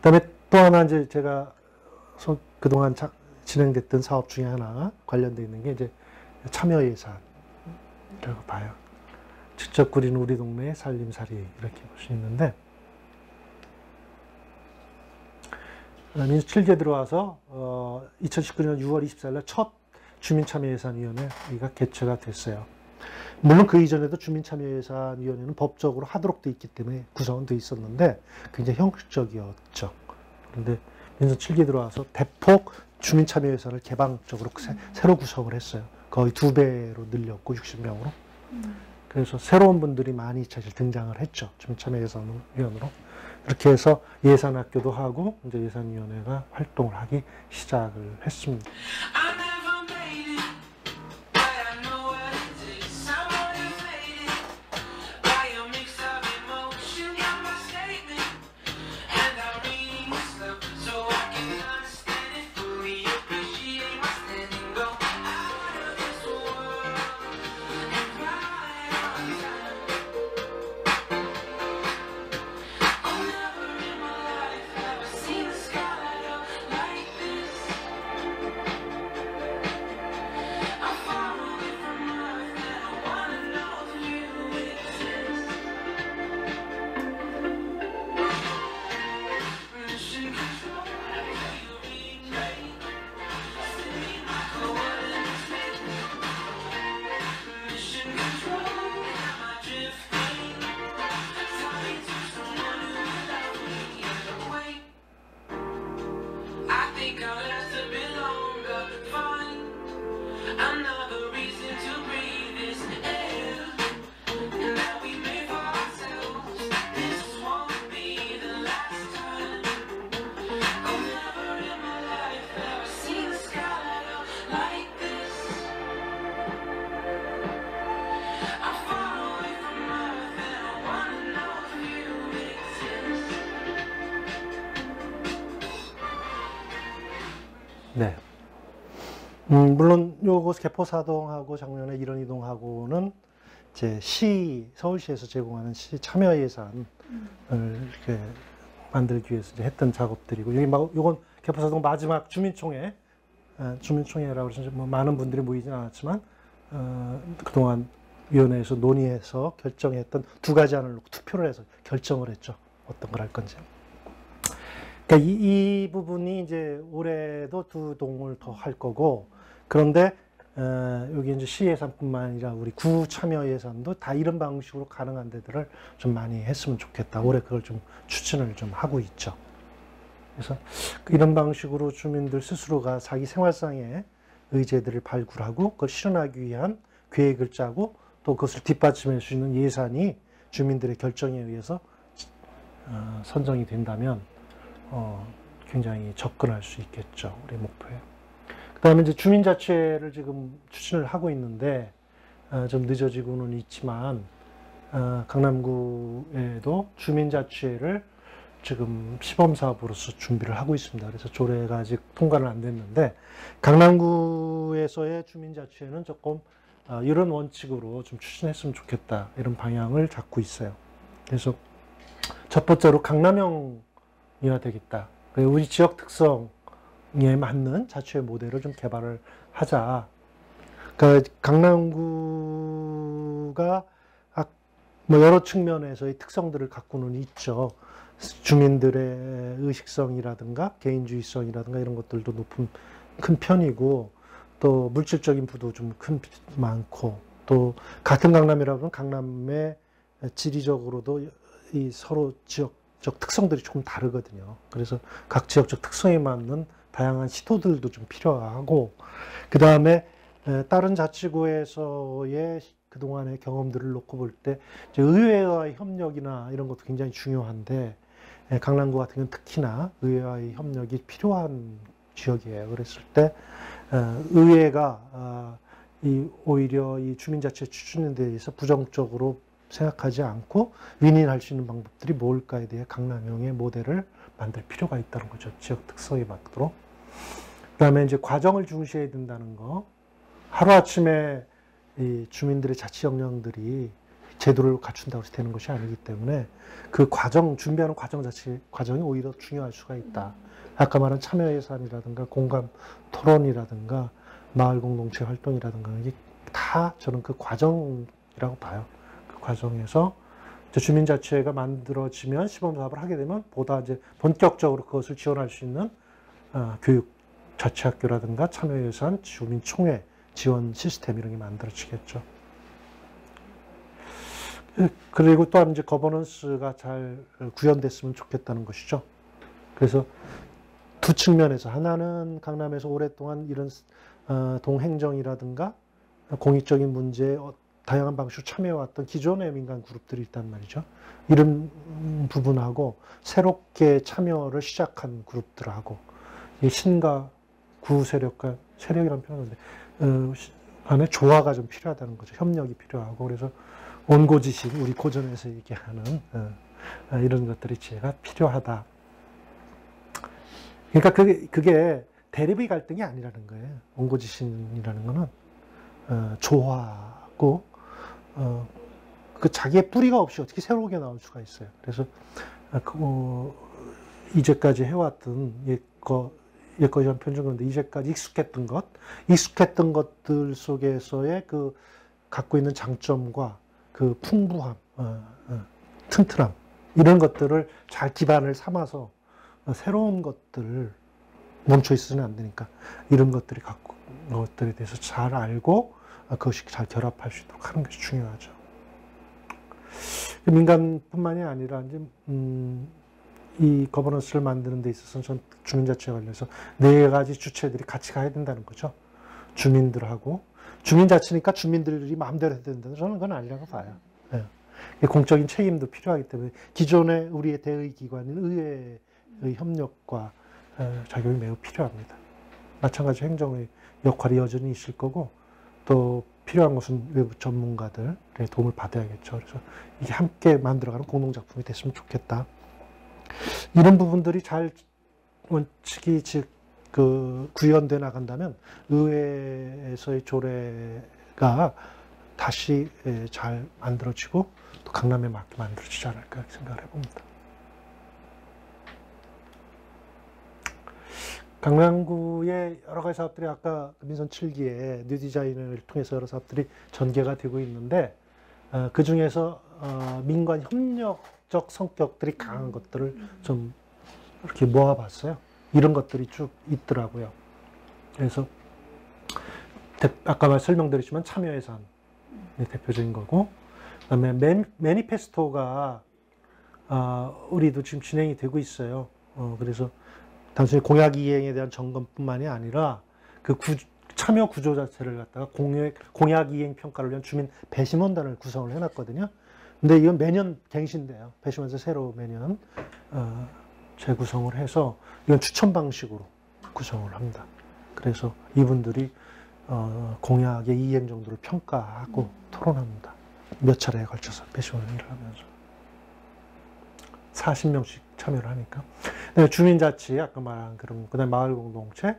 그다음에 또 하나 이제 제가 그동안 진행됐던 사업 중에 하나 관련돼 있는 게 이제 참여 예산이라고 봐요. 직접 그린 우리 동네의 살림살이 이렇게 볼 수 있는데, 민주 7개 들어와서 2019년 6월 24일 날 첫 주민참여예산위원회가 개최가 됐어요. 물론 그 이전에도 주민참여예산위원회는 법적으로 하도록 돼 있기 때문에 구성은 돼 있었는데 굉장히 형식적이었죠. 그런데 민선 7기 들어와서 대폭 주민참여예산을 개방적으로 새로 구성을 했어요. 거의 2배로 늘렸고 60명으로. 그래서 새로운 분들이 많이 사실 등장을 했죠. 주민참여예산위원으로. 이렇게 해서 예산학교도 하고 이제 예산위원회가 활동을 하기 시작을 했습니다. 네. 물론 요거 개포사동하고 작년에 일원이동하고는 이제 서울시에서 제공하는 시 참여 예산을 이렇게 만들기 위해서 이제 했던 작업들이고, 여기 요건 개포사동 마지막 주민총회라고 해서 뭐 많은 분들이 모이진 않았지만 그동안 위원회에서 논의해서 결정했던 2가지 안을 놓고 투표를 해서 결정을 했죠. 어떤 걸 할 건지. 그러니까 이 부분이 이제 올해도 2동을 더 할 거고, 그런데 여기 이제 시 예산뿐만 아니라 우리 구 참여 예산도 다 이런 방식으로 가능한 데들을 좀 많이 했으면 좋겠다. 올해 그걸 좀 추진을 좀 하고 있죠. 그래서 이런 방식으로 주민들 스스로가 자기 생활상의 의제들을 발굴하고 그걸 실현하기 위한 계획을 짜고 또 그것을 뒷받침할 수 있는 예산이 주민들의 결정에 의해서 선정이 된다면 굉장히 접근할 수 있겠죠. 우리 목표에. 그 다음에 이제 주민자치회를 지금 추진을 하고 있는데, 좀 늦어지고는 있지만, 강남구에도 주민자치회를 지금 시범사업으로서 준비를 하고 있습니다. 그래서 조례가 아직 통과는 안 됐는데, 강남구에서의 주민자치회는 조금 이런 원칙으로 좀 추진했으면 좋겠다. 이런 방향을 잡고 있어요. 그래서 첫 번째로 강남형 이어야 되겠다. 우리 지역 특성에 맞는 자치회 모델을 좀 개발을 하자. 그러니까 강남구가 뭐 여러 측면에서의 특성들을 갖고는 있죠. 주민들의 의식성이라든가 개인주의성이라든가 이런 것들도 큰 편이고, 또 물질적인 부도 좀 많고, 또 같은 강남이라면 강남의 지리적으로도 이 서로 지역적 특성들이 조금 다르거든요. 그래서 각 지역적 특성에 맞는 다양한 시도들도 좀 필요하고, 그 다음에 다른 자치구에서의 그동안의 경험들을 놓고 볼 때 의회와의 협력이나 이런 것도 굉장히 중요한데, 강남구 같은 경우는 특히나 의회와의 협력이 필요한 지역이에요. 그랬을 때 의회가 오히려 이 주민자치 추진에 대해서 부정적으로 생각하지 않고 윈윈할 수 있는 방법들이 뭘까에 대해 강남형의 모델을 만들 필요가 있다는 거죠. 지역 특성에 맞도록. 그 다음에 이제 과정을 중시해야 된다는 거. 하루아침에 이 주민들의 자치 역량들이 제도를 갖춘다고 해서 되는 것이 아니기 때문에 그 과정, 준비하는 과정이 오히려 중요할 수가 있다. 아까 말한 참여 예산이라든가 공감 토론이라든가 마을 공동체 활동이라든가 이게 다 저는 그 과정이라고 봐요. 그 과정에서 주민자치회가 만들어지면 시범사업을 하게 되면 보다 이제 본격적으로 그것을 지원할 수 있는 교육 자치학교라든가 참여예산, 주민총회 지원 시스템 이런 게 만들어지겠죠. 그리고 또한 이제 거버넌스가 잘 구현됐으면 좋겠다는 것이죠. 그래서 두 측면에서 하나는 강남에서 오랫동안 이런 동행정이라든가 공익적인 문제에 다양한 방식으로 참여해왔던 기존의 민간 그룹들이 있단 말이죠. 이런 부분하고 새롭게 참여를 시작한 그룹들하고 이 신과 구 세력과 세력이라는 표현인데 안에 조화가 좀 필요하다는 거죠. 협력이 필요하고 그래서 온고지식 우리 고전에서 얘기하는 이런 것들의 지혜가 필요하다. 그러니까 그게 대립의 갈등이 아니라는 거예요. 온고지신이라는 거는 조화고 그 자기의 뿌리가 없이 어떻게 새롭게 나올 수가 있어요. 그래서 이제까지 해왔던 옛것이란 표현인데 이제까지 익숙했던 것들 속에서의 그 갖고 있는 장점과 그 풍부함, 튼튼함 이런 것들을 잘 기반을 삼아서 새로운 것들을 멈춰 있으면 안 되니까 이런 것들이 갖고 것들에 대해서 잘 알고 그것이 잘 결합할 수 있도록 하는 것이 중요하죠. 민간뿐만이 아니라 이제 이 거버넌스를 만드는 데 있어서는 전 주민자치와 관련해서 네 가지 주체들이 같이 가야 된다는 거죠. 주민들하고 주민자치니까 주민들이 마음대로 해야 된다는 저는 그건 아니라고 봐요. 네. 공적인 책임도 필요하기 때문에 기존의 우리의 대의기관인 의회의 협력과 작용이 매우 필요합니다. 마찬가지로 행정의 역할이 여전히 있을 거고 또 필요한 것은 외부 전문가들의 도움을 받아야겠죠. 그래서 이게 함께 만들어가는 공동작품이 됐으면 좋겠다. 이런 부분들이 잘 원칙이 구현돼 나간다면 의회에서의 조례가 다시 잘 만들어지고 또 강남에 맞게 만들어지지 않을까 생각을 해봅니다. 강남구의 여러 가지 사업들이 아까 민선 7기에 뉴 디자인을 통해서 여러 사업들이 전개가 되고 있는데 그 중에서 민관 협력적 성격들이 강한 것들을 좀 이렇게 모아봤어요. 이런 것들이 쭉 있더라고요. 그래서 아까 설명드렸지만 참여예산이 대표적인 거고 그다음에 매니페스토가 우리도 지금 진행이 되고 있어요. 그래서 단순히 공약 이행에 대한 점검뿐만이 아니라 그 참여 구조 자체를 갖다가 공약 이행 평가를 위한 주민 배심원단을 구성을 해놨거든요. 근데 이건 매년 갱신돼요. 배심원에서 새로 매년 재구성을 해서 이건 추천 방식으로 구성을 합니다. 그래서 이분들이 공약의 이행 정도를 평가하고 토론합니다. 몇 차례에 걸쳐서 배심원 일을 하면서 40명씩 참여를 하니까. 주민자치 아까 말한 그런 그다음에 마을 공동체,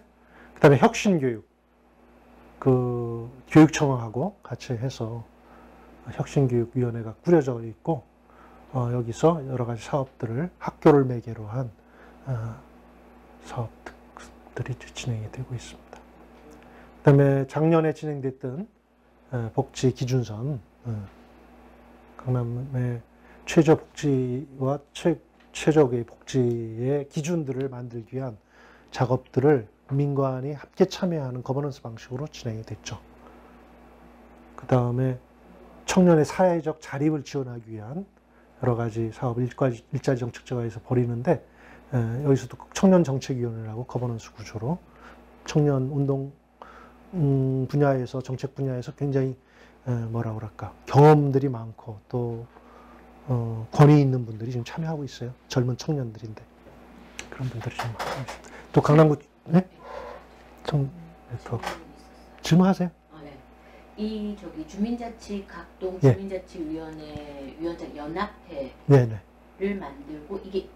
그다음에 혁신교육 교육청하고 같이 해서 혁신교육위원회가 꾸려져 있고 여기서 여러 가지 사업들을 학교를 매개로 한 사업들이 진행이 되고 있습니다. 그다음에 작년에 진행됐던 복지 기준선, 강남의 최저 복지와 최적의 복지의 기준들을 만들기 위한 작업들을 민관이 함께 참여하는 거버넌스 방식으로 진행이 됐죠. 그 다음에 청년의 사회적 자립을 지원하기 위한 여러 가지 사업을 일자리 정책처에서 벌이는데 여기서도 청년정책위원회라고 거버넌스 구조로 청년 운동 분야에서 정책 분야에서 굉장히 뭐라 그럴까 경험들이 많고 또 권위 있는 분들이 지금 참여하고 있어요. 젊은 청년들인데 그런 분들이 지금 하고 있습니다. 또 강남구 네? 더 질문하세요. 네. 이 주민자치 각동 주민자치위원회 위원장 연합회를 만들고 이게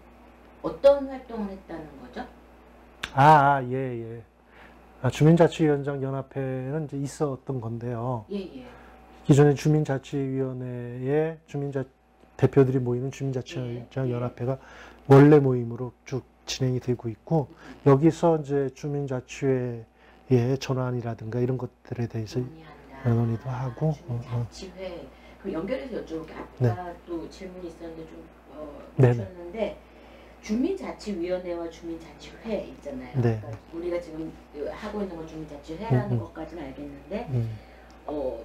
어떤 활동을 했다는 거죠? 예. 주민자치위원장 연합회는 이제 있었던 건데요. 예. 기존의 주민자치위원회의 대표들이 모이는 주민자치연합회가 원래 모임으로 쭉 진행이 되고 있고, 여기서 이제 주민자치회의 전환이라든가 이런 것들에 대해서 논의도 하고. 주민자치회 그 연결해서 여쭤볼게요. 아까 네. 또 질문이 있었는데 좀 네네. 주셨는데, 주민자치위원회와 주민자치회 있잖아요. 네. 그러니까 우리가 지금 하고 있는 건 주민자치회라는 것까지는 알겠는데,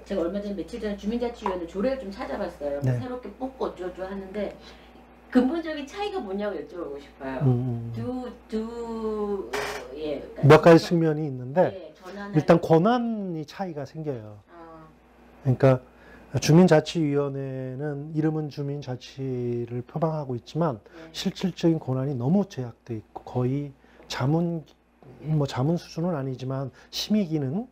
제가 얼마 전에 며칠 전에 주민자치위원회 조례를 좀 찾아봤어요. 네. 새롭게 뽑고 어쩌고 하는데 근본적인 차이가 뭐냐고 여쭤보고 싶어요. 그러니까 몇 가지 측면이 있는데, 전환할 일단 권한이 차이가 생겨요. 그러니까 주민자치위원회는 이름은 주민자치를 표방하고 있지만 실질적인 권한이 너무 제약돼 있고, 거의 자문 수준은 아니지만 심의 기능,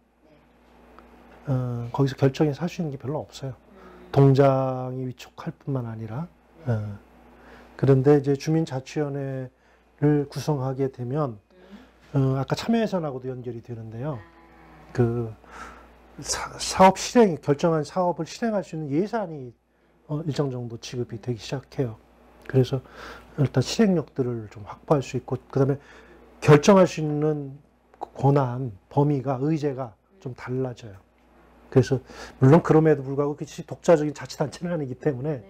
거기서 결정해서 할 수 있는 게 별로 없어요. 동장이 위촉할 뿐만 아니라. 그런데 이제 주민자치위원회를 구성하게 되면 아까 참여예산하고도 연결이 되는데요. 그 사업 실행, 결정한 사업을 실행할 수 있는 예산이 일정 정도 지급이 되기 시작해요. 그래서 일단 실행력들을 좀 확보할 수 있고, 그 다음에 결정할 수 있는 권한, 범위가, 의제가 좀 달라져요. 그래서 물론 그럼에도 불구하고 그것이 독자적인 자치단체는 아니기 때문에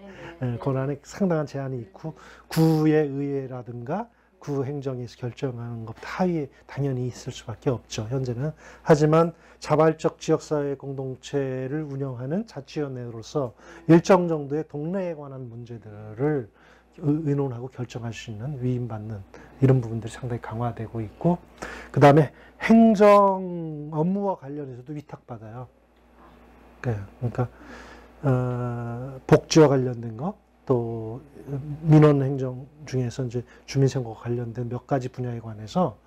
권한에 상당한 제한이 있고, 구의 의회라든가 구 행정에서 결정하는 것보다 하위에 당연히 있을 수밖에 없죠, 현재는. 하지만 자발적 지역사회 공동체를 운영하는 자치위원회로서 일정 정도의 동네에 관한 문제들을 의논하고 결정할 수 있는, 위임받는 이런 부분들이 상당히 강화되고 있고, 그 다음에 행정 업무와 관련해서도 위탁받아요. 그러니까 복지와 관련된 것, 또 민원 행정 중에서 이제 주민생활과 관련된 몇 가지 분야에 관해서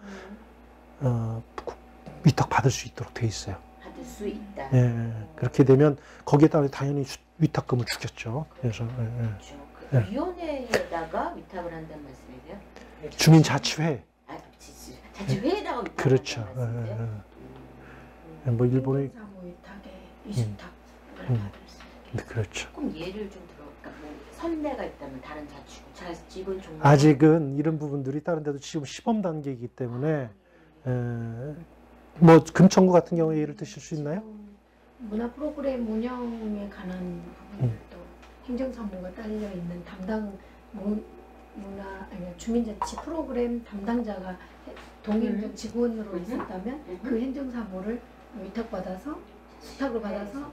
위탁 받을 수 있도록 돼 있어요. 받을 수 있다. 예, 그렇게 되면 거기에 따라 당연히 위탁금을 주겠죠. 그래서 그렇죠. 위원회에다가 위탁을 한다는 말씀이세요? 주민자치회. 자치회에다가 위탁을 그렇죠. 한다는 말씀이세요? 뭐 일본의 사무 위탁에 위탁을 받을 수 있게. 그렇죠. 조금 예를 좀 들어볼까? 뭐 선례가 있다면 다른 자치군 종류. 아직은 이런 부분들이 다른 데도 지금 시범 단계이기 때문에 뭐 금천구 같은 경우에 예를 드실 수 있나요? 문화 프로그램 운영에 관한 부분들도 행정사무가 딸려 있는 담당 주민자치 프로그램 담당자가 동행정 직원으로 있었다면 그 행정사무를 위탁받아서 수탁을 받아서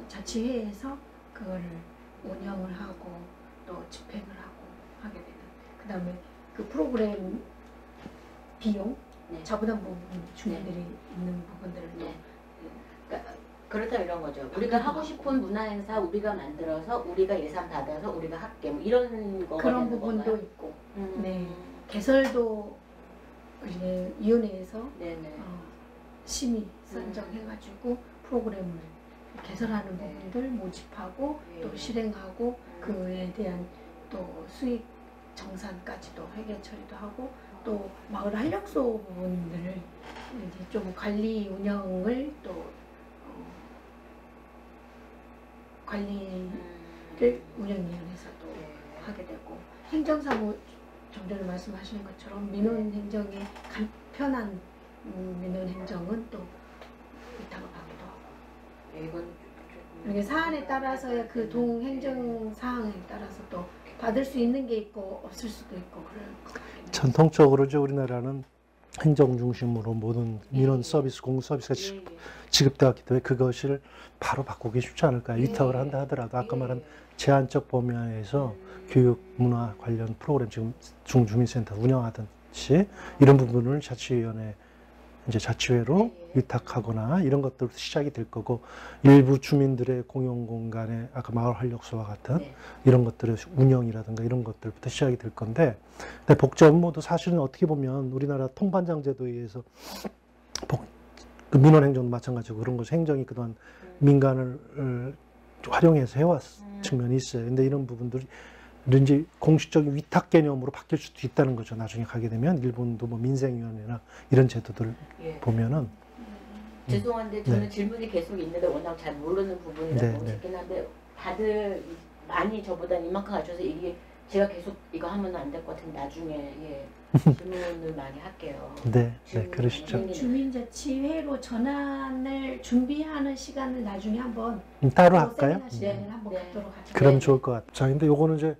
자치회에서 그거를 운영을 하고 또 집행을 하고 하게 되는. 그 다음에 그 프로그램 비용, 자부담 부분, 주민들이 있는 부분들을 또 그러니까 그렇다면 이런 거죠. 우리가 하고 싶은 문화 행사 우리가 만들어서 우리가 예산 받아서 우리가 할게, 뭐 이런 거 그런 부분도 있고, 네, 개설도 이제 위원회에서 심의 선정해가지고 프로그램을 개설하는 부분들 모집하고 또 실행하고 그에 대한 또 수익 정산까지도 회계 처리도 하고, 또 마을 활력소 부분들을 이제 좀 관리 운영을 또 관리를 운영위원회에서도 하게 되고, 행정사무 좀 전에 말씀하시는 것처럼 민원 행정의 간편한 민원 행정은 또 위탁을 받기도 하고, 이건 이게 사안에 따라서의 그 동행정 사항에 따라서 또 받을 수 있는 게 있고 없을 수도 있고 그럴 것 같아요. 전통적으로 우리나라는 행정 중심으로 모든 민원 서비스, 공공 서비스가 지급되었기 때문에 그것을 바로 바꾸기 쉽지 않을까요? 위탁을 한다 하더라도 아까 말한 제한적 범위에서 교육, 문화 관련 프로그램, 지금 중주민센터 운영하듯이 이런 부분을 자치회로 위탁하거나 이런 것들부터 시작이 될 거고, 일부 주민들의 공용 공간에 아까 마을 활력소와 같은 이런 것들의 운영이라든가 이런 것들부터 시작이 될 건데, 근데 복지 업무도 사실은 어떻게 보면 우리나라 통반장 제도에 의해서 그 민원 행정도 마찬가지고 그런 것이 행정이 그동안 민간을 활용해서 해왔 측면이 있어요. 근데 이런 부분들이 이제 공식적인 위탁 개념으로 바뀔 수도 있다는 거죠. 나중에 가게 되면 일본도 뭐 민생위원회나 이런 제도들 보면은 죄송한데 저는 네. 질문이 계속 있는데 워낙 잘 모르는 부분이라 네, 너무 네. 쉽긴 한데 다들 많이 저보다 이만큼 가르쳐서 이게 제가 계속 이거 하면 안 될 것 같은데 나중에 질문을 많이 할게요. 네, 질문이 그러시죠. 많이 생기는- 주민자치회로 전환을 준비하는 시간을 나중에 한번 따로 할까요? 세미나 시간을 한번 네. 갖도록 하죠. 그럼 네. 좋을 것 같아요. 자, 근데 요거는 이제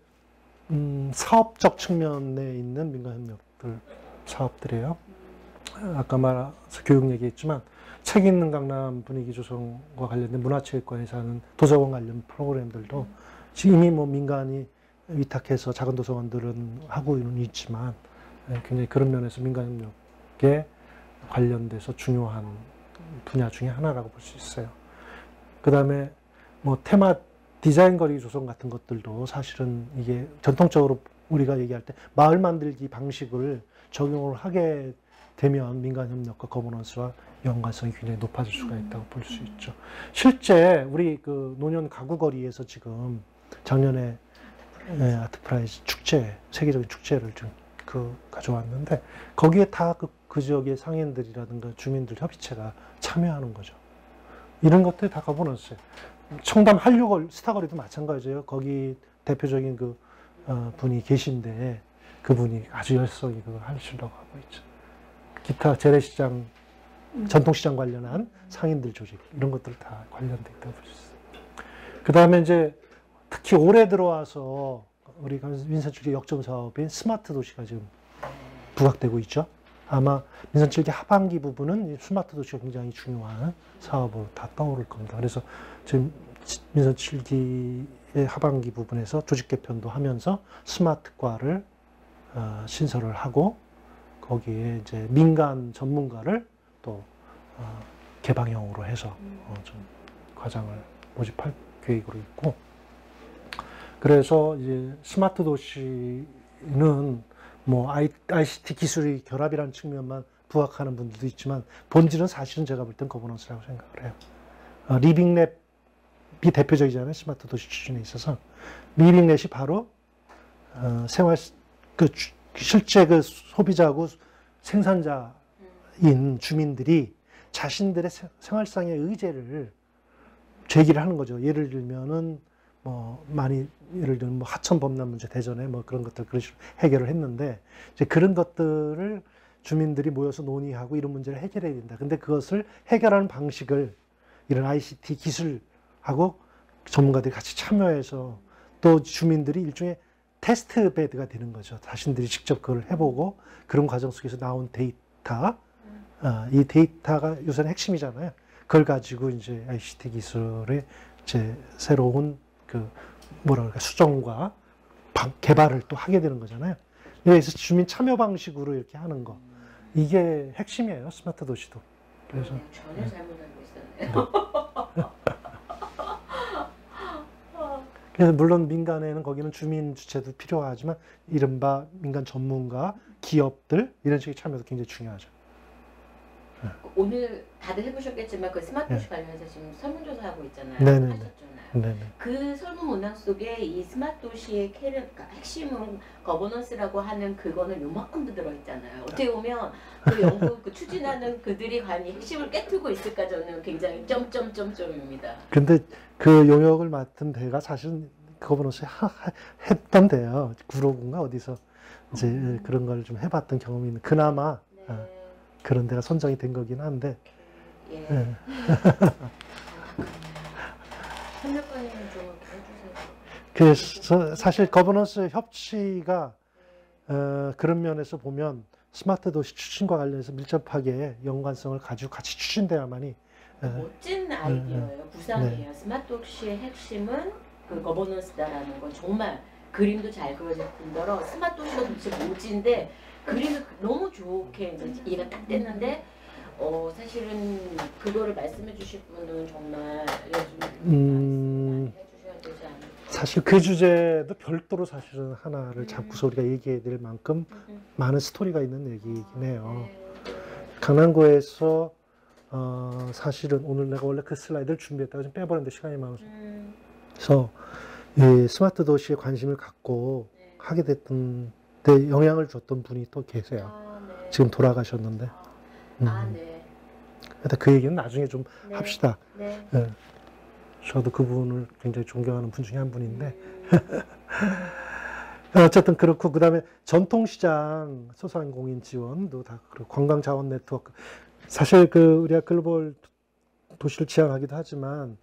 사업적 측면에 있는 민간협력들 사업들이에요. 아까 말해서 교육 얘기했지만 책 읽는 강남 분위기 조성과 관련된 문화체육관에서 하는 도서관 관련 프로그램들도 지금 이미 뭐 민간이 위탁해서 작은 도서관들은 하고는 있지만 굉장히 그런 면에서 민간협력에 관련돼서 중요한 분야 중에 하나라고 볼 수 있어요. 그 다음에 뭐 테마 디자인 거리 조성 같은 것들도 사실은 이게 전통적으로 우리가 얘기할 때 마을 만들기 방식을 적용을 하게 되면 민간협력과 거버넌스와 연관성이 굉장히 높아질 수가 있다고 볼 수 있죠. 실제 우리 그 노년 가구거리에서 지금 작년에 아트프라이즈 축제, 세계적인 축제를 좀 가져왔는데 거기에 다 그 지역의 상인들이라든가 주민들 협의체가 참여하는 거죠. 이런 것들이 다 거버넌스예요. 청담 한류거리, 스타거리도 마찬가지예요. 거기 대표적인 분이 계신데 그분이 아주 열성히 그걸 하시려고 하고 있죠. 기타 재래시장, 전통시장 관련한 상인들 조직 이런 것들 다 관련돼 있다고 볼 수 있어요. 그 다음에 이제 특히 올해 들어와서 우리 민선7기 역점 사업인 스마트 도시가 지금 부각되고 있죠. 아마 민선7기 하반기 부분은 스마트 도시가 굉장히 중요한 사업으로 다 떠오를 겁니다. 그래서 지금 민선7기의 하반기 부분에서 조직 개편도 하면서 스마트과를 신설을 하고 거기에 이제 민간 전문가를 또 개방형으로 해서 좀 과장을 모집할 계획으로 있고, 그래서 이제 스마트 도시는 뭐 ICT 기술의 결합이라는 측면만 부각하는 분들도 있지만 본질은 사실은 제가 볼 땐 거버넌스라고 생각을 해요. 리빙랩이 대표적이잖아요. 스마트 도시 추진에 있어서 리빙랩이 바로 생활 실제 소비자하고 생산자인 주민들이 자신들의 생활상의 의제를 제기를 하는 거죠. 예를 들면은 예를 들면 하천 범람 문제 대전에 그런 것들 그런 식으로 해결을 했는데 이제 그런 것들을 주민들이 모여서 논의하고 이런 문제를 해결해야 된다. 근데 그것을 해결하는 방식을 이런 ICT 기술하고 전문가들이 같이 참여해서 또 주민들이 일종의 테스트 베드가 되는 거죠. 자신들이 직접 그걸 해보고 그런 과정 속에서 나온 데이터, 이 데이터가 요새는 핵심이잖아요. 그걸 가지고 이제 ICT 기술의 이제 새로운 수정과 개발을 또 하게 되는 거잖아요. 그래서 주민 참여 방식으로 이렇게 하는 거. 이게 핵심이에요. 스마트 도시도. 그래서 전혀 잘못 알고 있었네요. 그래서 물론 민간에는 거기는 주민 주체도 필요하지만 이른바 민간 전문가, 기업들 이런 식의 참여도 굉장히 중요하죠. 오늘 다들 해보셨겠지만 그 스마트 도시 관련해서 지금 설문조사 하고 있잖아요. 네네네. 하셨잖아요. 네네. 그 설문 문항 속에 이 스마트 도시의 핵심은 거버넌스라고 하는 그거는 요만큼도 들어있잖아요. 어떻게 보면 그 연구 추진하는 그들이 과연 이 핵심을 깨뜨리고 있을까 저는 굉장히 점점점점입니다. 근데 그 용역을 맡은 데가 사실은 거버넌스 했던 데요. 구로군가 어디서 이제 그런 걸 좀 해봤던 경험이 있는 그나마 네. 그런 데가 선정이 된 거긴 한데. 예. 네. 협력관님 좀 해주세요. 그래서 사실 거버넌스 협치가 그런 면에서 보면 스마트 도시 추진과 관련해서 밀접하게 연관성을 가지고 같이 추진돼야만이 멋진 아이디어예요. 구상이에요. 스마트 도시의 핵심은 그 거버넌스다라는 건 정말 그림도 잘 그려질 뿐더러 스마트 도시가 도대체 뭐지인데 그림을 너무 좋게 이제 이해가 딱 됐는데 사실은 그거를 말씀해 주실 분은 정말 좀 해주셔야 되지 않을까. 사실 그 주제도 별도로 사실은 하나를 잡고서 우리가 얘기해야 될 만큼 많은 스토리가 있는 얘기이긴 해요. 강남구에서 사실은 오늘 내가 원래 그 슬라이드를 준비했다가 좀 빼버렸는데 시간이 많아서 그래서 이 스마트 도시에 관심을 갖고 하게 됐던 데 영향을 줬던 분이 또 계세요. 네. 지금 돌아가셨는데. 네. 일단 그 얘기는 나중에 좀 네. 합시다. 네. 예. 저도 그분을 굉장히 존경하는 분 중에 한 분인데. 어쨌든 그렇고, 그 다음에 전통시장 소상공인 지원도 다 그렇고, 관광자원 네트워크. 사실 우리가 글로벌 도시를 지향하기도 하지만,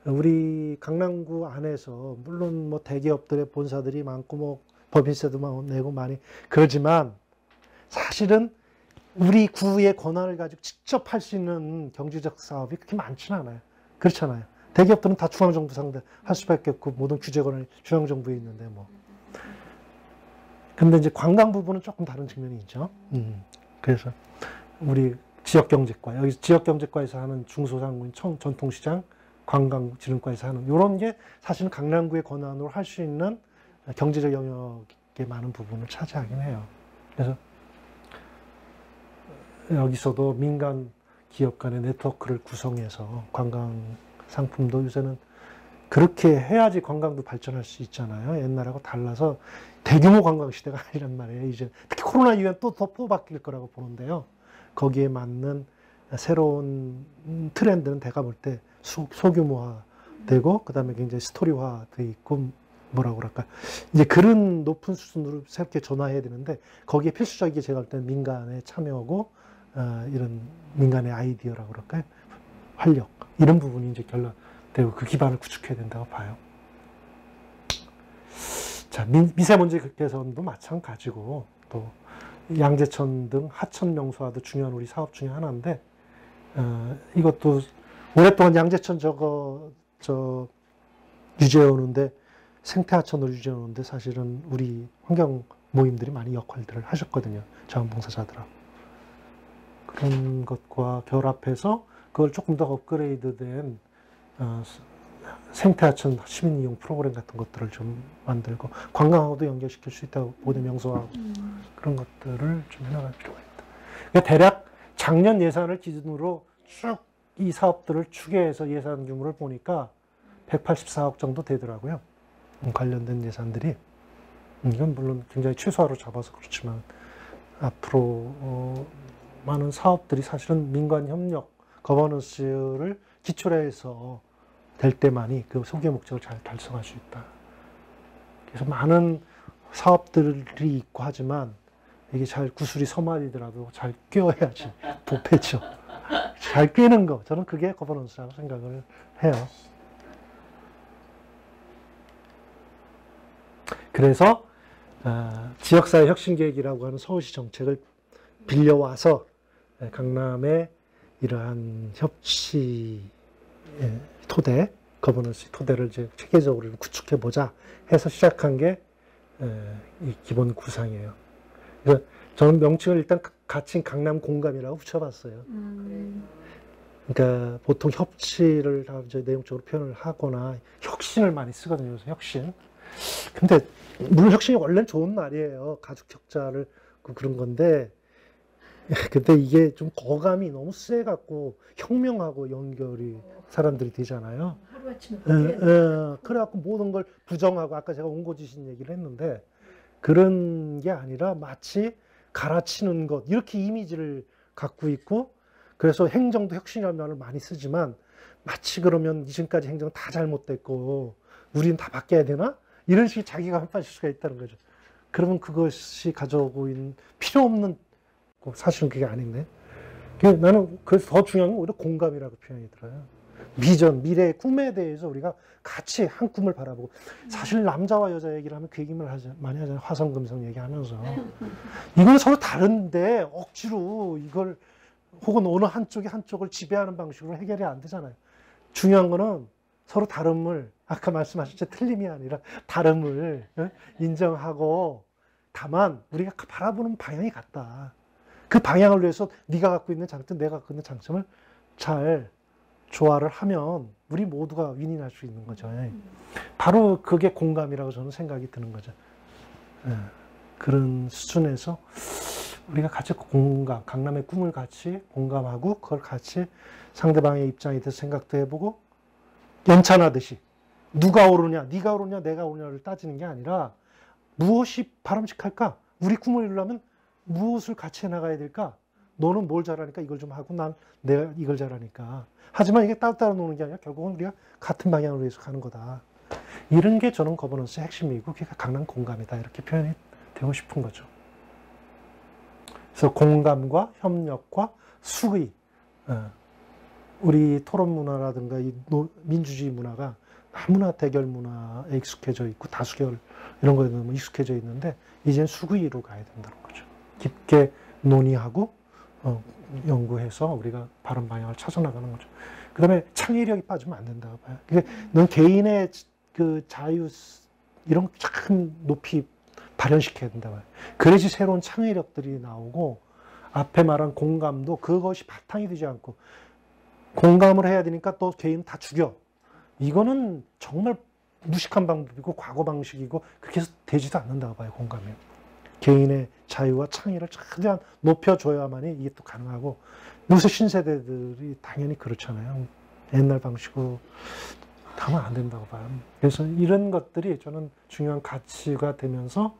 우리 강남구 안에서, 물론 뭐 대기업들의 본사들이 많고, 뭐 법인세도 내고 많이 그러지만, 사실은 우리 구의 권한을 가지고 직접 할 수 있는 경제적 사업이 그렇게 많지는 않아요. 그렇잖아요. 대기업들은 다 중앙정부 상대 할 수밖에 없고, 모든 규제 권한이 중앙정부에 있는데, 뭐. 근데 이제 관광 부분은 조금 다른 측면이 있죠. 그래서 우리 지역경제과, 여기 지역경제과에서 하는 중소상공인 전통시장, 관광진흥과에서 하는 이런 게 사실은 강남구의 권한으로 할 수 있는 경제적 영역의 많은 부분을 차지하긴 해요. 그래서 여기서도 민간 기업 간의 네트워크를 구성해서 관광 상품도 요새는 그렇게 해야지 관광도 발전할 수 있잖아요. 옛날하고 달라서 대규모 관광 시대가 아니란 말이에요. 이제 특히 코로나 이후에 또 바뀔 거라고 보는데요. 거기에 맞는 새로운 트렌드는 내가 볼 때 소규모화되고 그다음에 굉장히 스토리화돼 있고 뭐라고 그럴까. 이제 그런 높은 수준으로 새롭게 전환해야 되는데 거기에 필수적인 게 제가 볼 때는 민간의 참여고 이런 민간의 아이디어라고 그럴까요? 활력 이런 부분이 이제 결합되고 그 기반을 구축해야 된다고 봐요. 자, 미세먼지 개선도 마찬가지고 또 양재천 등 하천 명소화도 중요한 우리 사업 중에 하나인데 이것도 오랫동안 양재천 유지해 오는데 생태하천을 유지해 오는데 사실은 우리 환경 모임들이 많이 역할들을 하셨거든요. 자원봉사자들하고. 그런 것과 결합해서 그걸 조금 더 업그레이드된 생태하천 시민 이용 프로그램 같은 것들을 좀 만들고 관광하고도 연결시킬 수 있다고 모대 명소하고 그런 것들을 좀 해나갈 필요가 있다. 그러니까 대략 작년 예산을 기준으로 쭉 이 사업들을 추계해서 예산 규모를 보니까 184억 정도 되더라고요. 관련된 예산들이. 이건 물론 굉장히 최소화로 잡아서 그렇지만 앞으로 많은 사업들이 사실은 민관 협력, 거버넌스를 기초로 해서 될 때만이 그 소개 목적을 잘 달성할 수 있다. 그래서 많은 사업들이 있고 하지만 이게 잘 구슬이 서말이더라도 잘 꿰어야지 보패죠. 잘 꿰는 거, 저는 그게 거버넌스라고 생각을 해요. 그래서 지역사회 혁신계획이라고 하는 서울시 정책을 빌려와서 강남의 이러한 협치 토대, 거버넌스 토대를 이제 체계적으로 구축해 보자 해서 시작한 게 이 기본 구상이에요. 그래서 저는 명칭을 일단 같이 강남 공감이라고 붙여봤어요. 그러니까 보통 협치를 이제 내용적으로 표현을 하거나 혁신을 많이 쓰거든요. 그래서 혁신. 근데 물론 혁신이 원래는 좋은 말이에요. 가족 격자를 그런 건데 근데 이게 좀 거감이 너무 세갖고 혁명하고 연결이 사람들이 되잖아요. 하루아침에 그래갖고 모든 걸 부정하고 아까 제가 온고지신 얘기를 했는데 그런 게 아니라 마치 갈아치는 것 이렇게 이미지를 갖고 있고 그래서 행정도 혁신이라는 말을 많이 쓰지만 마치 그러면 이전까지 행정 다 잘못됐고 우리는 다 바뀌어야 되나? 이런 식의 자기가 빠질 수가 있다는 거죠. 그러면 그것이 가져오고 있는 필요 없는 사실은 그게 아닌데 나는 그래서 더 중요한 건 오히려 공감이라고 표현이 들어요. 비전, 미래의 꿈에 대해서 우리가 같이 한 꿈을 바라보고 사실 남자와 여자 얘기를 하면 그 얘기를 많이 하잖아요. 화성금성 얘기하면서 이건 서로 다른데 억지로 이걸 혹은 어느 한쪽이 한쪽을 지배하는 방식으로 해결이 안 되잖아요. 중요한 거는 서로 다름을 아까 말씀하셨죠. 틀림이 아니라 다름을 인정하고 다만 우리가 바라보는 방향이 같다. 그 방향을 위해서 네가 갖고 있는 장점, 내가 갖고 있는 장점을 잘 조화를 하면 우리 모두가 윈윈할 수 있는 거죠. 바로 그게 공감이라고 저는 생각이 드는 거죠. 그런 수준에서 우리가 같이 공감, 강남의 꿈을 같이 공감하고 그걸 같이 상대방의 입장에 대해서 생각도 해보고 연찬하듯이 누가 옳으냐, 네가 옳으냐, 내가 옳으냐를 따지는 게 아니라 무엇이 바람직할까? 우리 꿈을 이루려면 무엇을 같이 해나가야 될까? 너는 뭘 잘하니까 이걸 좀 하고 난 내가 이걸 잘하니까. 하지만 이게 따로따로 노는 게 아니라 결국은 우리가 같은 방향으로 해서 가는 거다. 이런 게 저는 거버넌스의 핵심이고 그게 강한 공감이다. 이렇게 표현이 되고 싶은 거죠. 그래서 공감과 협력과 수의. 우리 토론 문화라든가 이 민주주의 문화가 너무나 대결 문화에 익숙해져 있고 다수결 이런 거에 너무 익숙해져 있는데 이제는 수의로 가야 된다는 거죠. 깊게 논의하고 연구해서 우리가 바른 방향을 찾아나가는 거죠. 그 다음에 창의력이 빠지면 안 된다고 봐요. 넌 개인의 그 자유 이런 거 참 높이 발현시켜야 된다고 봐요. 그래야지 새로운 창의력들이 나오고 앞에 말한 공감도 그것이 바탕이 되지 않고 공감을 해야 되니까 또 개인 다 죽여. 이거는 정말 무식한 방법이고 과거 방식이고 그렇게 해서 되지도 않는다고 봐요. 공감이. 개인의 자유와 창의를 최대한 높여줘야만이 이게 또 가능하고 요새 신세대들이 당연히 그렇잖아요. 옛날 방식으로 하면 안 된다고 봐요. 그래서 이런 것들이 저는 중요한 가치가 되면서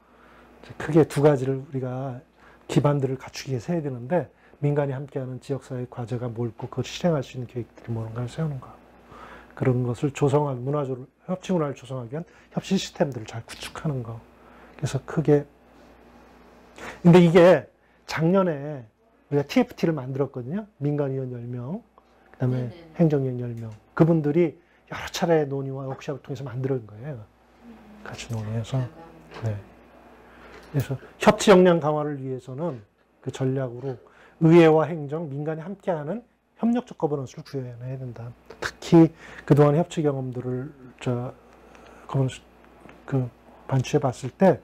크게 두 가지를 우리가 기반들을 갖추기 위해서 해야 되는데 민간이 함께하는 지역사회 과제가 뭘고 그걸 실행할 수 있는 계획들이 뭔가를 세우는 거. 그런 것을 조성할 문화적으로 협치 문화를 조성하기 위한 협치 시스템들을 잘 구축하는 거. 그래서 크게 근데 이게 작년에 우리가 TFT를 만들었거든요. 민간위원 10명, 그 다음에 행정위원 10명. 그분들이 여러 차례 논의와 워크숍을 통해서 만든 거예요. 같이 논의해서. 네. 그래서 협치 역량 강화를 위해서는 그 전략으로 의회와 행정, 민간이 함께하는 협력적 거버넌스를 구현해야 된다. 특히 그동안 협치 경험들을 거버넌스 반추해 봤을 때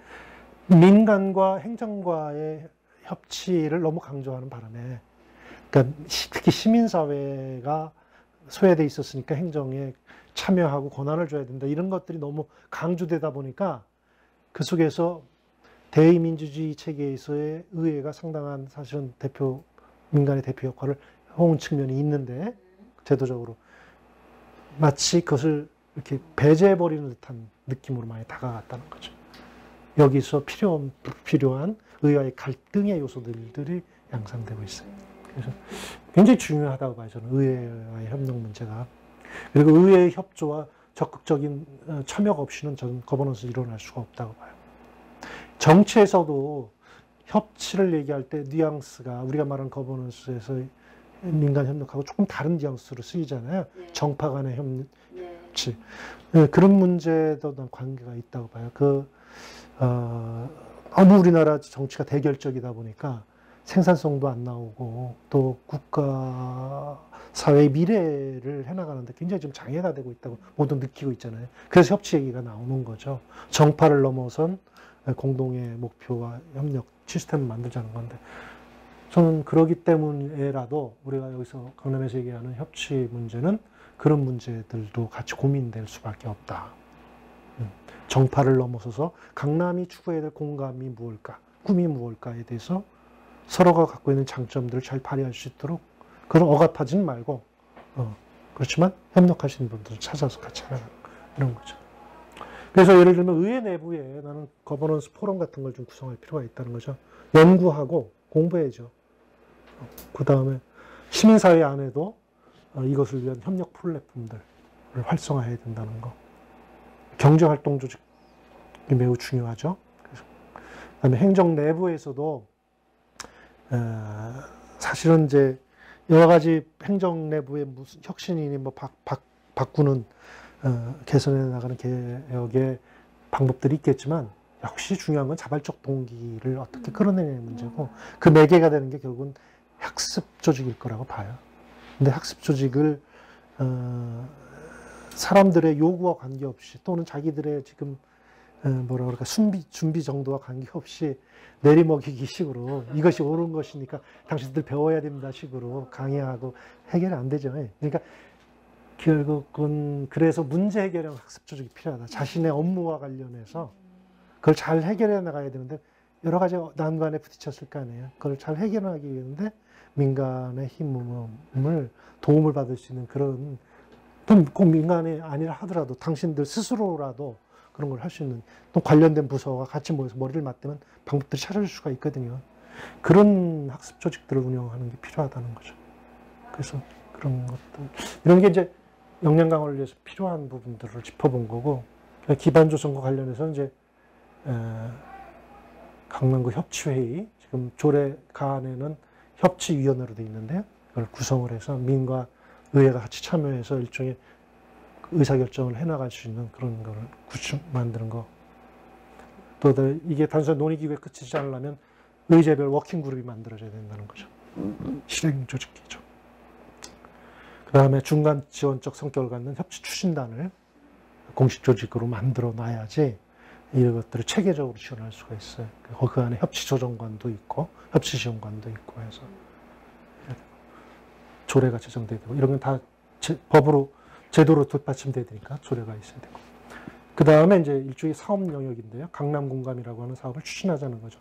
민간과 행정과의 협치를 너무 강조하는 바람에, 그러니까 특히 시민사회가 소외돼 있었으니까 행정에 참여하고 권한을 줘야 된다. 이런 것들이 너무 강조되다 보니까 그 속에서 대의민주주의 체계에서의 의회가 상당한 사실은 민간의 대표 역할을 해온 측면이 있는데, 제도적으로 마치 그것을 이렇게 배제해버리는 듯한 느낌으로 많이 다가갔다는 거죠. 여기서 필요한 의회와의 갈등의 요소들이 양상되고 있어요. 그래서 굉장히 중요하다고 봐요. 저는 의회와의 협력 문제가. 그리고 의회의 협조와 적극적인 참여가 없이는 저는 거버넌스 일어날 수가 없다고 봐요. 정치에서도 협치를 얘기할 때 뉘앙스가 우리가 말하는 거버넌스에서 민간 협력하고 조금 다른 뉘앙스로 쓰이잖아요. 네. 정파 간의 협치. 네. 네, 그런 문제도 난 관계가 있다고 봐요. 너무 우리나라 정치가 대결적이다 보니까 생산성도 안 나오고 또 국가 사회의 미래를 해나가는데 굉장히 좀 장애가 되고 있다고 모두 느끼고 있잖아요. 그래서 협치 얘기가 나오는 거죠. 정파를 넘어선 공동의 목표와 협력 시스템을 만들자는 건데, 저는 그러기 때문에라도 우리가 여기서 강남에서 얘기하는 협치 문제는 그런 문제들도 같이 고민될 수밖에 없다. 정파를 넘어서서 강남이 추구해야 될 공감이 무엇일까, 꿈이 무엇일까에 대해서 서로가 갖고 있는 장점들을 잘 발휘할 수 있도록, 그런 억압하지는 말고, 그렇지만 협력하시는 분들을 찾아서 같이 하는 이런 거죠. 그래서 예를 들면 의회 내부에 나는 거버넌스 포럼 같은 걸 좀 구성할 필요가 있다는 거죠. 연구하고 공부해야죠. 그 다음에 시민사회 안에도 이것을 위한 협력 플랫폼들을 활성화해야 된다는 거. 경제활동 조직이 매우 중요하죠. 그다음에 행정 내부에서도 사실은 이제 여러 가지 행정 내부의 무슨 혁신이니 뭐 바꾸는 개선해 나가는 개혁의 방법들이 있겠지만, 역시 중요한 건 자발적 동기를 어떻게 끌어내는 문제고, 그 매개가 되는 게 결국은 학습 조직일 거라고 봐요. 근데 학습 조직을 사람들의 요구와 관계없이, 또는 자기들의 지금 뭐라 그럴까 준비 정도와 관계없이 내리먹이기 식으로 이것이 옳은 것이니까 당신들 배워야 된다 식으로 강요하고 해결이 안 되죠. 그러니까 결국은 그래서 문제 해결형 학습 조직이 필요하다. 자신의 업무와 관련해서 그걸 잘 해결해 나가야 되는데 여러 가지 난관에 부딪혔을 거 아니에요. 그걸 잘 해결하기 위해서인데 민간의 힘을 도움을 받을 수 있는 그런, 꼭 민간이 아니라 하더라도 당신들 스스로라도 그런 걸 할 수 있는, 또 관련된 부서와 같이 모여서 머리를 맞대면 방법들이 찾아줄 수가 있거든요. 그런 학습 조직들을 운영하는 게 필요하다는 거죠. 그래서 그런 것들, 이런 게 이제 역량 강화를 위해서 필요한 부분들을 짚어본 거고, 기반 조성과 관련해서 이제 강남구 협치회의, 지금 조례가 안에는 협치위원회로 되어 있는데요. 그걸 구성을 해서 민과 의회가 같이 참여해서 일종의 의사결정을 해나갈 수 있는 그런 걸 만드는 거. 또 이게 단순히 논의기구에 그치지 않으려면 의제별 워킹그룹이 만들어져야 된다는 거죠. 실행 조직이죠. 그 다음에 중간 지원적 성격을 갖는 협치 추진단을 공식 조직으로 만들어 놔야지 이런 것들을 체계적으로 지원할 수가 있어요. 그 안에 협치 조정관도 있고 협치 지원관도 있고 해서 조례가 제정돼야 되고 이런 건 다 법으로 제도로 뒷받침돼야 되니까 조례가 있어야 되고. 그 다음에 이제 일종의 사업 영역인데요. 강남 공감이라고 하는 사업을 추진하자는 거죠.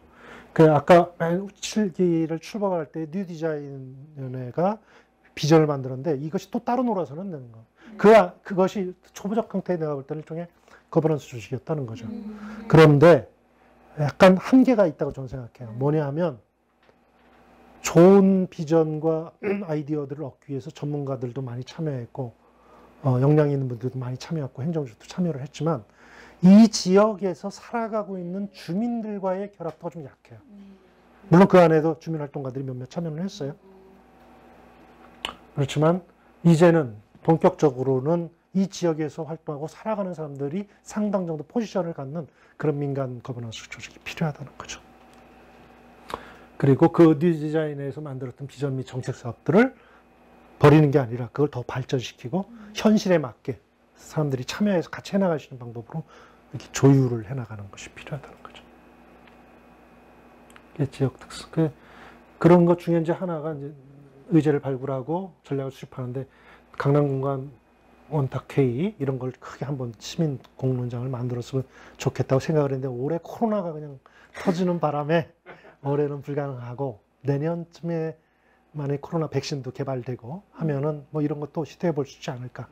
그 아까 7기를 출범할 때 뉴 디자인위원회가 비전을 만들었는데 이것이 또 따로 놀아서는 안 되는 거. 그것이 초보적 형태에 내가 볼 때는 일종의 거버넌스 조직이었다는 거죠. 그런데 약간 한계가 있다고 저는 생각해요. 뭐냐 하면 좋은 비전과 아이디어들을 얻기 위해서 전문가들도 많이 참여했고 역량 있는 분들도 많이 참여했고 행정주도 참여를 했지만 이 지역에서 살아가고 있는 주민들과의 결합도가 좀 약해요. 물론 그 안에도 주민활동가들이 몇몇 참여를 했어요. 그렇지만 이제는 본격적으로는 이 지역에서 활동하고 살아가는 사람들이 상당 정도 포지션을 갖는 그런 민간 거버넌스 조직이 필요하다는 거죠. 그리고 그 뉴 디자인에서 만들었던 비전 및 정책 사업들을 버리는 게 아니라 그걸 더 발전시키고 현실에 맞게 사람들이 참여해서 같이 해나갈 수 있는 방법으로 이렇게 조율을 해나가는 것이 필요하다는 거죠. 이게 지역 특수. 그런 것 중에 이제 하나가 이제 의제를 발굴하고 전략을 수립하는데 강남공간 원탁회의 이런 걸 크게 한번 시민 공론장을 만들었으면 좋겠다고 생각을 했는데 올해 코로나가 그냥 터지는 바람에 올해는 불가능하고 내년쯤에 만약에 코로나 백신도 개발되고 하면은 뭐 이런 것도 시도해 볼 수 있지 않을까.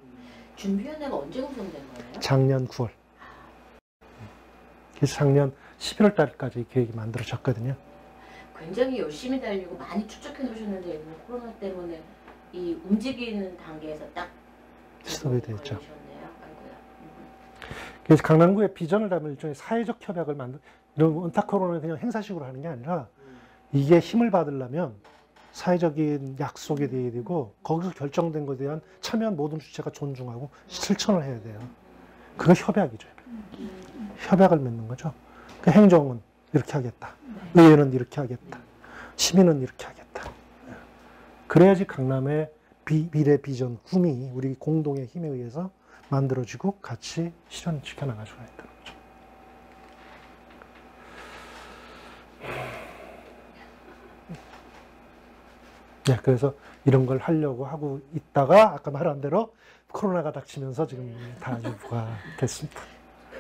준비위원회가 언제 구성된 거예요? 작년 9월. 그래서 작년 11월 달까지 계획이 만들어졌거든요. 굉장히 열심히 달리고 많이 추적해 놓으셨는데 코로나 때문에 이 움직이는 단계에서 딱 스톱이 됐죠. 걸리셨네요. 아이고야. 그래서 강남구의 비전을 담은 일종의 사회적 협약을 만든 이런 원탁토론은 그냥 행사식으로 하는 게 아니라 이게 힘을 받으려면 사회적인 약속이 돼야 되고 거기서 결정된 것에 대한 참여한 모든 주체가 존중하고 실천을 해야 돼요. 그거 협약이죠. 협약을 맺는 거죠. 그 행정은 이렇게 하겠다. 의회는 이렇게 하겠다. 시민은 이렇게 하겠다. 그래야지 강남의 미래 비전 꿈이 우리 공동의 힘에 의해서 만들어지고 같이 실현시켜 나갈 수가 있다는 거죠. 네, 그래서 이런 걸 하려고 하고 있다가 아까 말한 대로 코로나가 닥치면서 지금 다 유보가 됐습니다.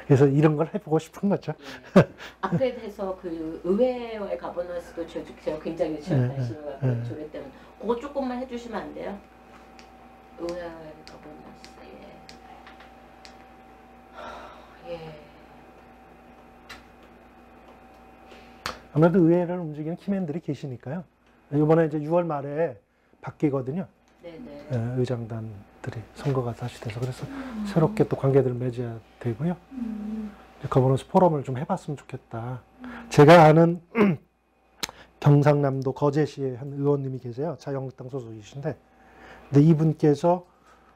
그래서 이런 걸 해보고 싶은 거죠. 앞에 대해서 그 의회와의 가버넌스도 제가 굉장히 지원하시는 것 같아요. 조례 때문에. 그거 조금만 해주시면 안 돼요? 의회와의 가버넌스. 예. 아무래도 의회를 움직이는 키맨들이 계시니까요. 이번에 이제 6월 말에 바뀌거든요. 네네. 의장단들이 선거가 다시 돼서 그래서 새롭게 또 관계들을 맺어야 되고요. 거버넌스 포럼을 좀 해봤으면 좋겠다. 제가 아는 경상남도 거제시의 한 의원님이 계세요. 자유한국당 소속이신데, 근데 이분께서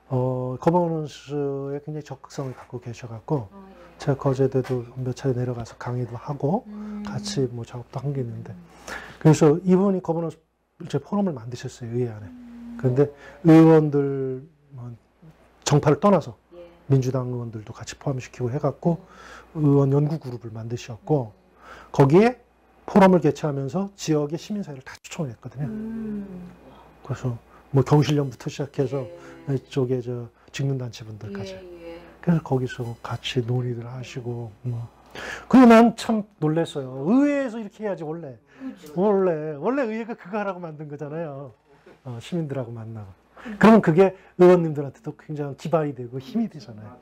거버넌스에 굉장히 적극성을 갖고 계셔갖고 제가 거제도도 몇 차례 내려가서 강의도 하고 같이 뭐 작업도 한 게 있는데, 그래서 이분이 거버넌스 포럼을 만드셨어요, 의회 안에. 그런데 의원들 정파를 떠나서 민주당 의원들도 같이 포함시키고 해갖고 의원 연구 그룹을 만드셨고 거기에 포럼을 개최하면서 지역의 시민사회를 다 초청을 했거든요. 그래서 뭐 경실련부터 시작해서 이쪽에 저 직능단체분들까지. 그래서 거기서 같이 논의를 하시고 그리고 난 참 놀랐어요. 의회에서 이렇게 해야지 원래 의회가 그거 하라고 만든 거잖아요. 시민들하고 만나고. 그러면 그게 의원님들한테도 굉장히 기반이 되고 힘이 되잖아요.